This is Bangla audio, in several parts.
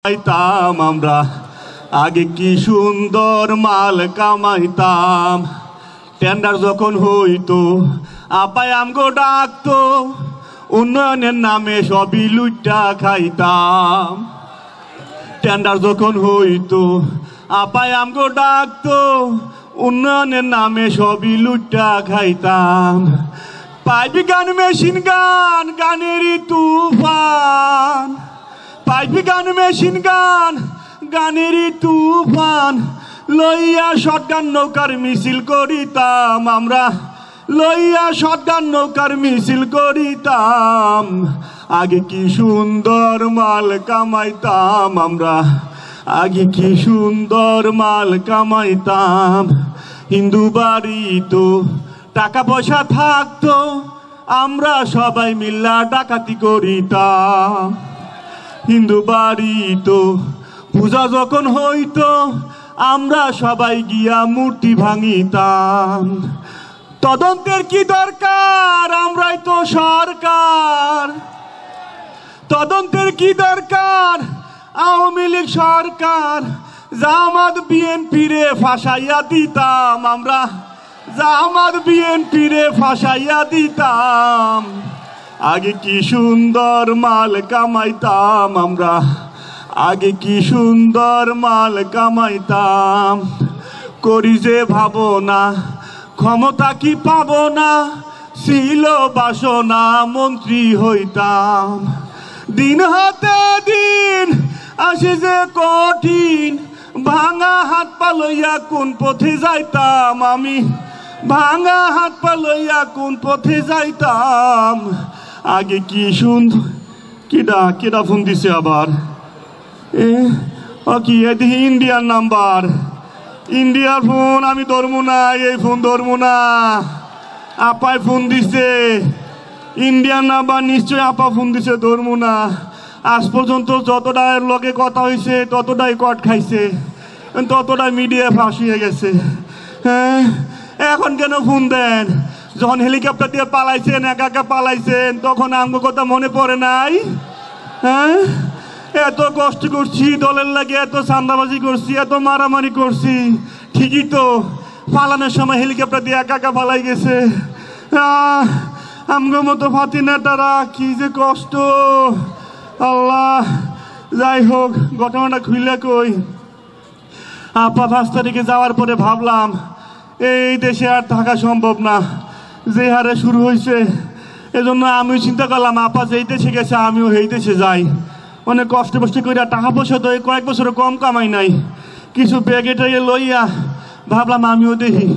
কামাইতাম আমরা, আগে কি সুন্দর মাল কামাইতাম। টেন্ডার যখন হইতো আপায় আমগো ডাকতো, উন্নয়নের নামে সবই লুইটা খাইতাম। টেন্ডার যখন হইতো আপায় আমগো ডাকতো, উন্নয়নের নামে সবই লুইটা খাইতাম। পাইপ গান মেশিন গান গানেরই তুফান, পাইপ গান মেশিন গান গানেরই তুফান, লইয়া শটগান নৌকার মিছিল করিতাম আমরা, লইয়া শটগান নৌকার মিছিল করিতাম। আগে কি সুন্দর মাল কামাইতাম আমরা, আগে কি সুন্দর মাল কামাইতাম। হিন্দু বাড়ি তো টাকা পয়সা থাকতো, আমরা সবাই মিল্লা ডাকাতি করিতাম। হিন্দু বাড়ি তো পূজা যখন হইতো, আমরা সবাই গিয়া মূর্তি ভাঙিতাম। তদন্তের কি দরকার, আমরাই তো সরকার। তদন্তের কি দরকার, আওয়ামী লীগ সরকার। জামাত বিএনপি রে ফাঁসাইয়া দিতাম আমরা, জামাত বিএনপি রে ফাঁসাইয়া দিতাম। আগে কি সুন্দর মাল কামাইতাম আমরা, আগে কি সুন্দর মাল কামাইতাম। করি যে ভাবনা ক্ষমতা কি পাবো না, ছিল বাসনা মন্ত্রী হইতাম। দিন হাতে দিন আসে যে কঠিন, ভাঙা হাত পা লইয়া কোন পথে যাইতাম আমি, ভাঙা হাত পা লইয়া কোন পথে যাইতাম। আগে কি সুন্দর। কিডা কিডা ফোন দিছে আবার? কি এদিকে ইন্ডিয়ার নাম্বার, ইন্ডিয়ার ফোন। আমি ধরবো না, এই ফোন ধরবো না। আপায় ফোন দিছে, ইন্ডিয়ান নাম্বার, নিশ্চয় আপা ফোন দিছে, ধরবো না। আজ পর্যন্ত যতটা লগে কথা হয়েছে ততটাই কট খাইছে, ততটাই মিডিয়া ফাঁস হয়ে গেছে। হ্যাঁ, এখন কেন ফোন দেন? যখন হেলিকপ্টার দিয়ে পালাইছেন, একা একা পালাইছেন, তখন আমগো কথা মনে পড়ে নাই? হ্যাঁ, এত কষ্ট করছি দলের লাগে, এত চান্দাবাজি করছি, এত মারামারি করছি, ঠিকই তো পালানোর সময় হেলিকপ্টার দিয়ে একা একা পালাই গেছে। আমগো মতো ফাতি নেতারা কি যে কষ্ট, আল্লাহ। যাই হোক, ঘটনাটা খুইলে কই। আপা 5 তারিখে যাওয়ার পরে ভাবলাম এই দেশে আর থাকা সম্ভব না, যে হারে শুরু হয়েছে। এজন্য আমিও চিন্তা করলাম আপা যেই দেশে গেছে আমিও এই দেশে যাই। অনেক কষ্ট করে টাকা পয়সা তো কয়েক বছর কম কামাই নাই, কিছু ব্যাগে ট্যাগে লইয়া ভাবলাম আমিও দেখি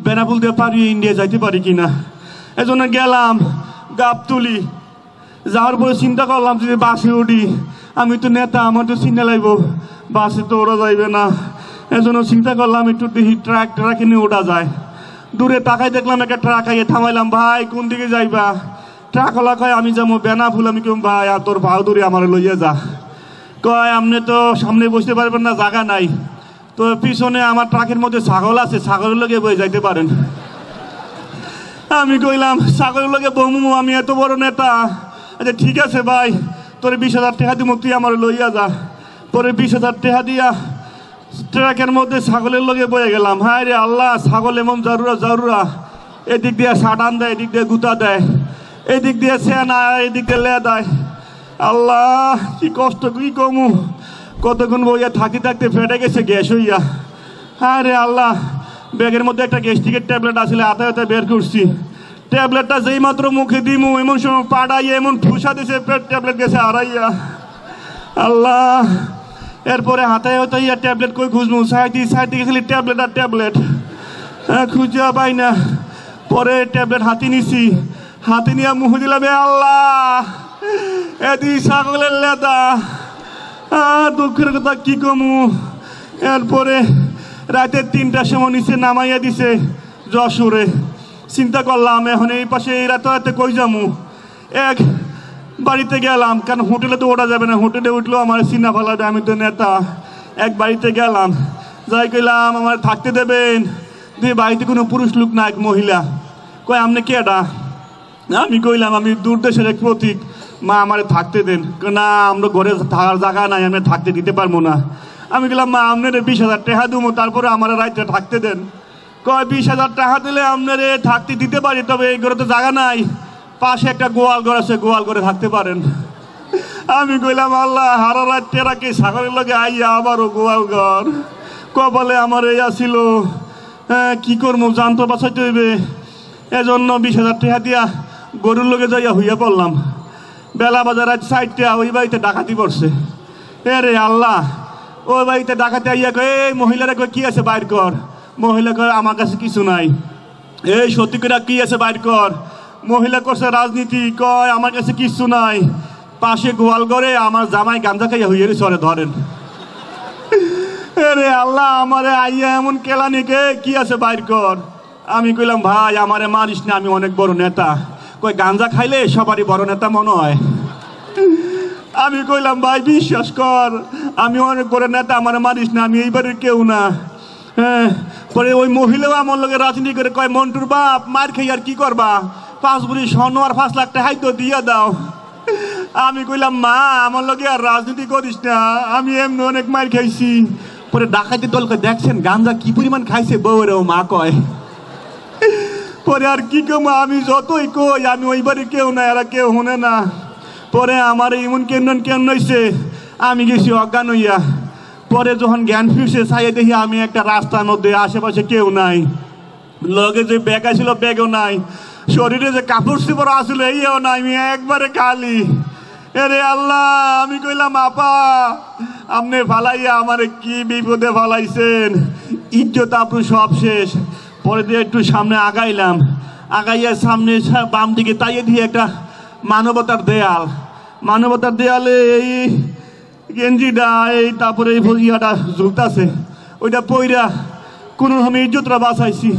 বেনাপুল দিয়ে পারি ইন্ডিয়া যাইতে পারি কিনা। এজন্য গেলাম গাবতুলি। যাওয়ার পরে চিন্তা করলাম যদি বাসে উঠি, আমি তো নেতা, আমার তো চিন্তা লাগবো, বাসে তো ওরা যাইবে না। এজন্য চিন্তা করলাম একটু দেখি ট্রাকে নিয়ে ওঠা যায়। দূরে তাকাই দেখলাম একটা ট্রাক আইয়ে থামাইলাম, ভাই কোন দিকে যাইবা? ট্রাকওয়ালা কয় আমি যাবো বেনাপুল। আমি কেমন ভাই আর তোর বাহাদুরি আমার লইয়া যা। কয় আপনি তো সামনে বসতে পারবেন না, জায়গা নাই, তো পিছনে আমার ট্রাকের মধ্যে ছাগল আছে, ছাগলের লগে বয়ে যাইতে পারেন। আমি কইলাম ছাগলের লগে বমু, আমি এত বড় নেতা। আচ্ছা ঠিক আছে ভাই, তোর 20,000 টাকা দিব, তুই আমার লইয়া যা। পরে 20,000 টাকা দিয়া ট্রাকের মধ্যে ছাগলের লগে বয়ে গেলাম। হায় রে আল্লাহ, ছাগল এমন জারুরা জারুরা, এদিক দিয়ে সাটান দেয়, এদিক দিয়ে গুতা দেয়, এদিক দিয়ে সেনা, এদিক দিয়ে লে দেয়। আল্লাহ কি কষ্ট, কি কমু। কতক্ষণ বইয়া থাকি থাকতে ফেটে গেছে গ্যাস হইয়া। হ্যাঁ রে আল্লাহ, ব্যাগের মধ্যে একটা গ্যাস্ট্রিকের ট্যাবলেট আসলে হাতে হাতে বের করছি। ট্যাবলেটটা যেই মাত্র মুখে দিমু এমন সময় পাড়াইয়া এমন ফুসা দিছে, ট্যাবলেট গেছে হারাইয়া। আল্লাহ, এরপরে হাতে হাতে ট্যাবলেট কই খুঁজবো, সাইডে গেছিলি ট্যাবলেট আর ট্যাবলেট, খুঁজা পাই না। পরে ট্যাবলেট হাতে নিছি, হাতে নিয়ে মুখ দিলাম, আল্লাহ এদি ছাগলের লেদা। দুঃখের কথা কি কমু। এরপরে রাতে 3টার সময় নিচে নামাইয়া দিছে যশোরে। চিন্তা করলাম এখন এই পাশে এই রাতে কই যামু। এক বাড়িতে গেলাম, কারণ হোটেলে তো ওঠা যাবে না, হোটেলে উঠলেও আমার চিনা ফালাবে, আমি তো নেতা। এক বাড়িতে গেলাম, যাই কইলাম আমার থাকতে দেবেন? দিয়ে বাড়িতে কোনো পুরুষ লোক নাই, মহিলা। কয় আপনি কে এটা? আমি কইলাম আমি দূর দেশের এক প্রতীক, মা আমারে থাকতে দেন। না আমরা ঘরে থাকার জায়গা নাই, আমি থাকতে দিতে পারবো না। আমি গেলাম মা আপনার 20,000 টাকা দেবো, তারপরে আমার রাত্রে থাকতে দেন। কয় 20,000 টাকা দিলে আপনারে থাকতে দিতে পারি, তবে এই ঘরে তো জায়গা নাই, পাশে একটা গোয়াল ঘর আছে, গোয়াল ঘরে থাকতে পারেন। আমি কইলাম আল্লাহ হারা রাত্রে রাখি ছাগলের লগে আইয়া আবারও গোয়াল ঘর, কপালে আমার এই আসিল। হ্যাঁ কি করবো, জানতো বাঁচাইতে হইবে, এজন্য 20,000 টাকা দিয়া গরুর লগে যাইয়া হইয়া পড়লাম। বেলা বাজার রাত 4টা, ওই বাড়িতে ডাকাতি পড়ছে। এ রে আল্লাহ, ওই বাড়িতে ডাকাতি আইয়া কয় এই মহিলারা কয় কি আছে বাইর কর। মহিলা কয় আমার কাছে কিছু নাই। এই সত্যি করে কি আছে বাইর কর। মহিলা করছে রাজনীতি, কয় আমার কাছে কিছু নাই। পাশে গোয়াল ঘরে আমার জামাই গাঞ্জা খাইয়া হইয়া চলে ধরেন। রে আল্লাহ, আমারে আইয়া এমন কেলানিকে কি আছে বাইর কর। আমি কইলাম ভাই আমারে মারিস না, আমি অনেক বড় নেতা। কই গাঞ্জা খাইলে সবারই বড় নেতা মনে হয়। আমি কইলাম ভাই বিশ্বাস কর, আমি অনেক বড় নেতা, আমারে মারিস না, আমি এইবারের কেউ না। হ্যাঁ, পরে ওই মহিলাও আমার লোকের রাজনীতি করে কয় মন্টুর বাপ মার খাই আর কি করবা, 5 ভরি স্বর্ণ আর 5 লাখ টাকা তো দিয়া দাও। আমি কইলাম মা আমার লগে আর রাজনীতি করিস না, আমি এমনি অনেক মার খাইছি। পরে ডাকাইতে দল কয় দেখছেন গাঞ্জা কি পরিমাণ খাইছে বউরেও, মা কয়। পরে আর কি কম, আমি যতই কই আমি ওইবারে কেউ না, এরা কেউ হনে না। পরে আমার এমন কেন হইছে, আমি গেছি অজ্ঞান হইয়া। পরে যখন জ্ঞান ফিরছে চাইয়ে দেখি আমি একটা রাস্তার মধ্যে, আশেপাশে কেউ নাই, লগে যে ব্যাগ আসছিল ব্যাগও নাই, শরীরে যে কাপড় চোপড় আসলে এইও নাই, আমি একবারে খালি। এরে আল্লাহ, আমি কইলাম আপা আপনি ফালাইয়া আমারে কি বিপদে ফালাইছেন, ইজ্জত আপু সব শেষ। পরে দিয়ে একটু সামনে আগাইলাম, আগাইয়া সামনে বাম দিকে তাইয়ে দিয়ে একটা মানবতার দেয়াল, মানবতার দেয়ালে এই গেঞ্জিটা এই তারপরে এই ভজিয়াটা ঝুলতাছে, ওইটা পইরা কোনো রকম ইজ্জতটা বাঁচাইছি।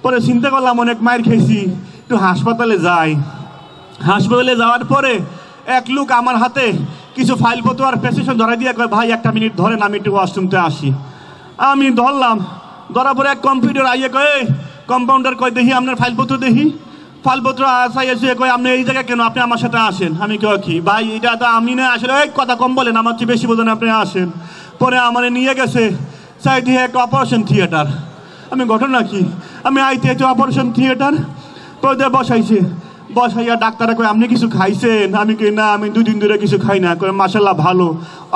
পরে চিন্তা করলাম অনেক মায়ের খাইছি, একটু হাসপাতালে যাই। হাসপাতালে যাওয়ার পরে এক লোক আমার হাতে কিছু ফাইলপত্র আর প্রেসক্রিপশন ধরাই দিয়ে কয় ভাই 1 মিনিট ধরেন, আমি একটু ওয়াশরুমতে আসি। আমি ধরলাম, ধরার পরে এক কম্পিউটার আইয়ে কয়, কম্পাউন্ডার কয় দেখি আপনার ফাইলপত্র দেখি। ফাইলপত্র আসাই এসে কয় আপনি এই জায়গায় কেন, আপনি আমার সাথে আসেন। আমি কয় কি ভাই এটা তো আমি না, আসলে এই কথা কম বলেন, আমার চেয়ে বেশি বোঝেন, আপনি আসেন। পরে আমার নিয়ে গেছে চাই দিয়ে একটা অপারেশন থিয়েটার। আমি ঘটনা কি, আমি আইতে হচ্ছে অপারেশন থিয়েটার, পরে বসাইছে। বসাইয়া ডাক্তারে কয় আপনি কিছু খাইছেন? আমি কই না, আমি 2 দিন ধরে কিছু খাই না। কয় মাশাল্লাহ ভালো,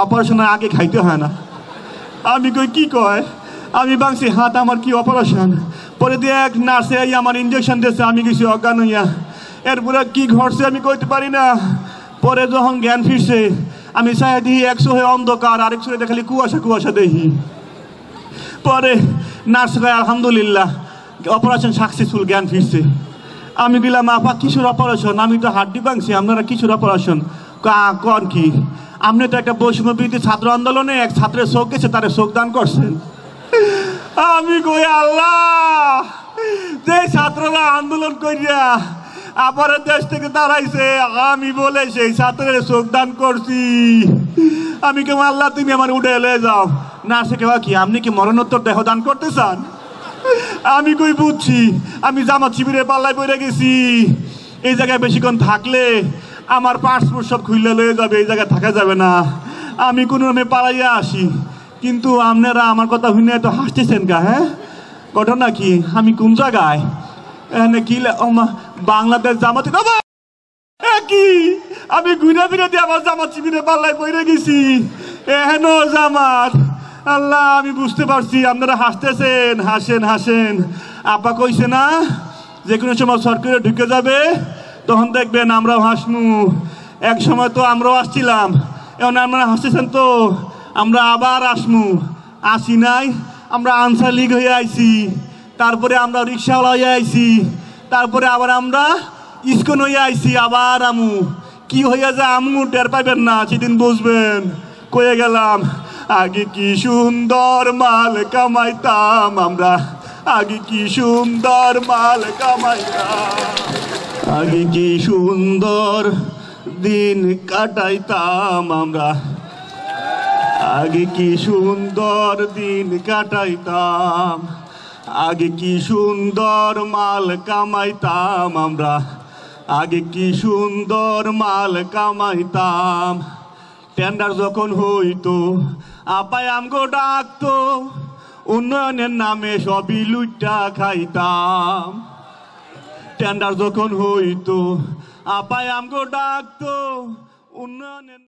অপারেশনের আগে খাইতে হয় না। আমি কই কি কয়, আমি ভাবছি হাত আমার কি অপারেশন। পরে দিয়ে এক নার্সে আমার ইঞ্জেকশন দিয়েছে, আমি কিছু অজ্ঞান হইয়া। এরপরে কি ঘটছে আমি কইতে পারি না। পরে যখন জ্ঞান ফিরছে আমি চাই দেখি 100 হয়ে অন্ধকার, আরেক শরীরে খালি কুয়াশা কুয়াশা দেখি। পরে নার্স কয় আলহামদুলিল্লাহ অপারেশন সাকসেসফুল, জ্ঞান ফিরছে। আমি দিলাম আপা কিশোর অপারেশন, আমি তো হাড্ডি ভাঙছি, আপনারা কিশোর অপারেশন কন কি? আপনি তো একটা বৈষম্য বিরোধী ছাত্র আন্দোলনে এক ছাত্রের চোখ গেছে, তারে চোখ দান করছেন। আমি কই আল্লাহ, যে ছাত্ররা আন্দোলন করিয়া আবার দেশ থেকে দাঁড়াইছে, আমি বলে সেই ছাত্রের চোখ দান করছি। আমি কেউ আল্লাহ তুমি আমার উঠে লয়ে যাও। না সে কেউ কি আপনি কি মরণোত্তর দেহ দান করতে চান? আমি কই বুঝছি, আমি জামাত শিবিরের পাল্লায় পড়ে গেছি। এই জায়গায় বেশিক্ষণ থাকলে আমার পাসপোর্ট সব খুললে লয়ে যাবে, এই জায়গায় থাকা যাবে না। আমি কোনো রকমে পালাইয়া আসি। কিন্তু আপনারা আমার কথা শুনে এত হাসতেছেন গা? হ্যাঁ ঘটনা কি, আমি কোন জায়গায় এখানে কি বাংলাদেশ জামাত কি, আমি ঘুরে ফিরে দিয়ে আমার জামাত শিবিরের পাল্লায় পড়ে গেছি। এহেন জামাত আল্লাহ, আমি বুঝতে পারছি আপনারা হাসতেছেন, হাসেন হাসেন। আপা কইছে না যে কোনো সময় সরকারে ঢুকে যাবে, তখন দেখবেন আমরাও হাসমু। এক সময় তো আমরাও আসছিলাম, এখন আপনারা হাসতেছেন তো, আমরা আবার আসমু। আসি নাই, আমরা আনসার লীগ হয়ে আইছি, তারপরে আমরা রিক্সাওয়ালা হয়ে আইছি, তারপরে আবার আমরা ইস্কন হয়ে আইছি, আবার আমু। কি হইয়া যায় আমু টের পাইবেন না, সেদিন বুঝবেন। কয়ে গেলাম আগে কি সুন্দর মাল কামাইতাম আমরা, আগে কি সুন্দর মাল কামাইতাম, আগে কি সুন্দর দিন কাটাইতাম আমরা, আগে কি সুন্দর দিন কাটাইতাম, আগে কি সুন্দর মাল কামাইতাম আমরা। আগে কি সুন্দর মাল কামাইতাম, টেন্ডার যখন হইতো আপায় আমগো ডাকতো, উন্নয়নের নামে সবই লুইটা খাইতাম। টেন্ডার যখন হইতো আপায় আমগো ডাকতো, উন্নয়নের